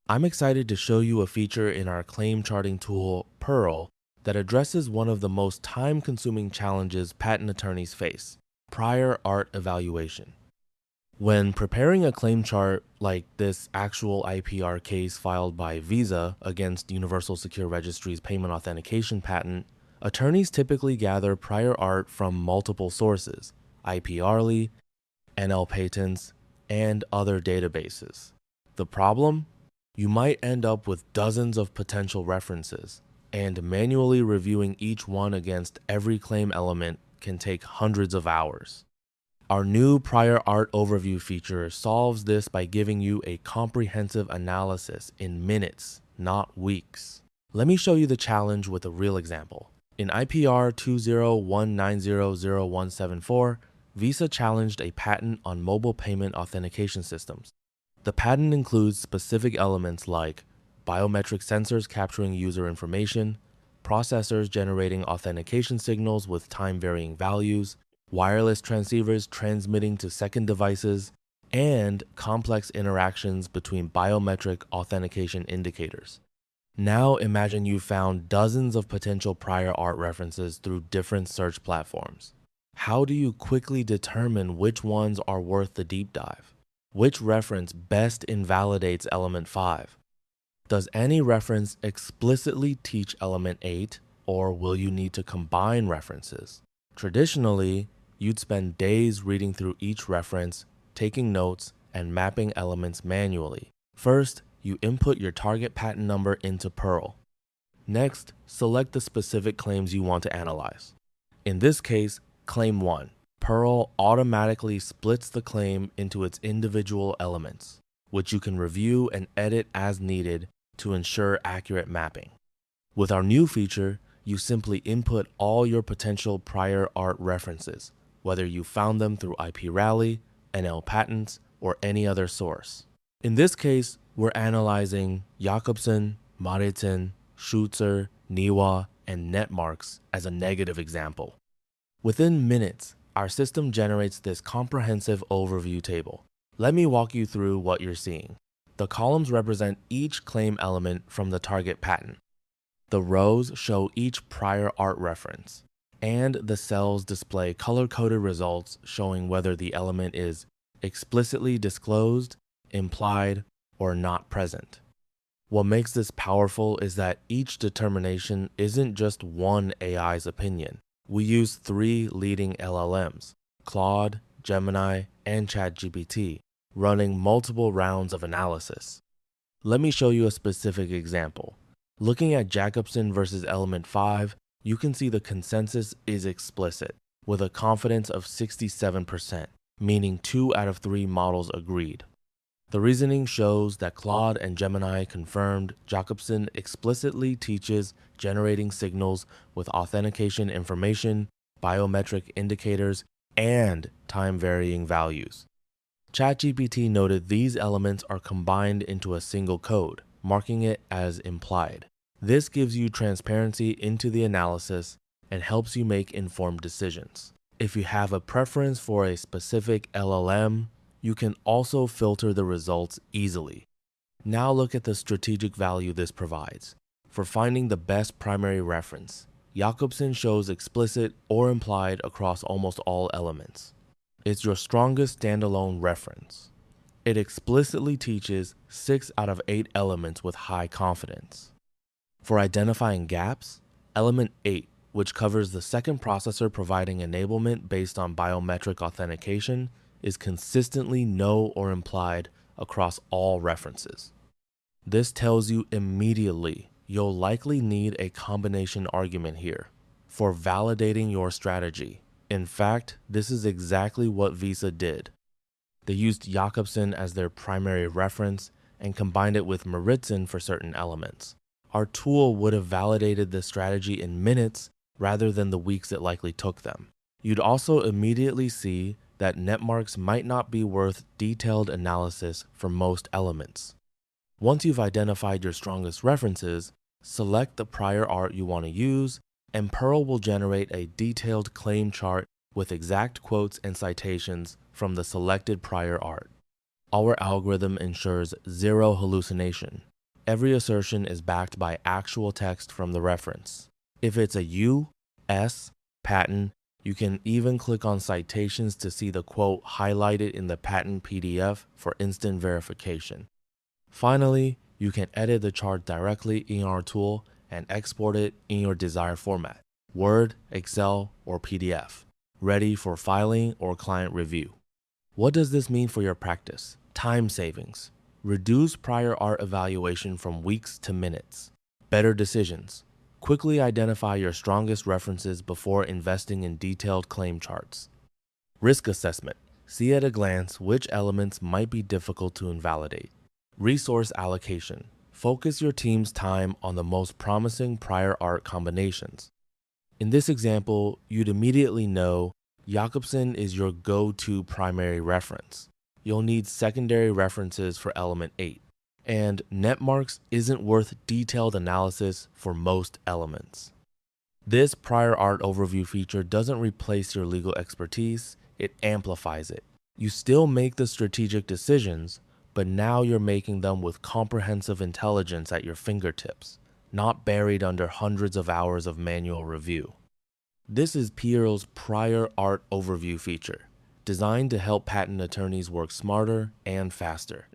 I'm excited to show you a feature in our claim charting tool, Pearl, that addresses one of the most time-consuming challenges patent attorneys face: prior art evaluation. When preparing a claim chart like this actual IPR case filed by Visa against Universal Secure Registry's payment authentication patent, attorneys typically gather prior art from multiple sources: IPRly, NL patents, and other databases. The problem? You might end up with dozens of potential references, and manually reviewing each one against every claim element can take hundreds of hours. Our new prior art overview feature solves this by giving you a comprehensive analysis in minutes, not weeks. Let me show you the challenge with a real example. In IPR 201900174, Visa challenged a patent on mobile payment authentication systems. The patent includes specific elements like biometric sensors capturing user information, processors generating authentication signals with time-varying values, wireless transceivers transmitting to second devices, and complex interactions between biometric authentication indicators. Now imagine you found dozens of potential prior art references through different search platforms. How do you quickly determine which ones are worth the deep dive? Which reference best invalidates element 5? Does any reference explicitly teach element 8, or will you need to combine references? Traditionally, you'd spend days reading through each reference, taking notes, and mapping elements manually. First, you input your target patent number into Pearl. Next, select the specific claims you want to analyze. In this case, Claim 1. Pearl automatically splits the claim into its individual elements, which you can review and edit as needed to ensure accurate mapping. With our new feature, you simply input all your potential prior art references, whether you found them through IPRally, NL patents, or any other source. In this case, we're analyzing Jakobsen, Maritzen, Schutzer, Niwa, and Netmarks as a negative example. Within minutes, our system generates this comprehensive overview table. Let me walk you through what you're seeing. The columns represent each claim element from the target patent. The rows show each prior art reference, and the cells display color-coded results showing whether the element is explicitly disclosed, implied, or not present. What makes this powerful is that each determination isn't just one AI's opinion. We use 3 leading LLMs, Claude, Gemini, and ChatGPT, running multiple rounds of analysis. Let me show you a specific example. Looking at Jakobsen versus element 5, you can see the consensus is explicit, with a confidence of 67%, meaning 2 out of 3 models agreed. The reasoning shows that Claude and Gemini confirmed Jakobsen explicitly teaches generating signals with authentication information, biometric indicators, and time-varying values. ChatGPT noted these elements are combined into a single code, marking it as implied. This gives you transparency into the analysis and helps you make informed decisions. If you have a preference for a specific LLM, you can also filter the results easily. Now look at the strategic value this provides. For finding the best primary reference, Jakobsen shows explicit or implied across almost all elements. It's your strongest standalone reference. It explicitly teaches 6 out of 8 elements with high confidence. For identifying gaps, element 8, which covers the second processor providing enablement based on biometric authentication, is consistently no or implied across all references. This tells you immediately you'll likely need a combination argument here for validating your strategy. In fact, this is exactly what Visa did. They used Jakobsen as their primary reference and combined it with Maritzen for certain elements. Our tool would have validated this strategy in minutes rather than the weeks it likely took them. You'd also immediately see that netmarks might not be worth detailed analysis for most elements. Once you've identified your strongest references, select the prior art you want to use, and Pearl will generate a detailed claim chart with exact quotes and citations from the selected prior art. Our algorithm ensures zero hallucination, Every assertion is backed by actual text from the reference. If it's a U.S. patent, you can even click on citations to see the quote highlighted in the patent PDF for instant verification. Finally, you can edit the chart directly in our tool and export it in your desired format, Word, Excel, or PDF, ready for filing or client review. What does this mean for your practice? Time savings. Reduce prior art evaluation from weeks to minutes. Better decisions. Quickly identify your strongest references before investing in detailed claim charts. Risk assessment. See at a glance which elements might be difficult to invalidate. Resource allocation. Focus your team's time on the most promising prior art combinations. In this example, you'd immediately know Jakobsen is your go-to primary reference. You'll need secondary references for element 8. And netmarks isn't worth detailed analysis for most elements. This prior art overview feature doesn't replace your legal expertise, it amplifies it. You still make the strategic decisions, but now you're making them with comprehensive intelligence at your fingertips, not buried under hundreds of hours of manual review. This is Piero's prior art overview feature, designed to help patent attorneys work smarter and faster.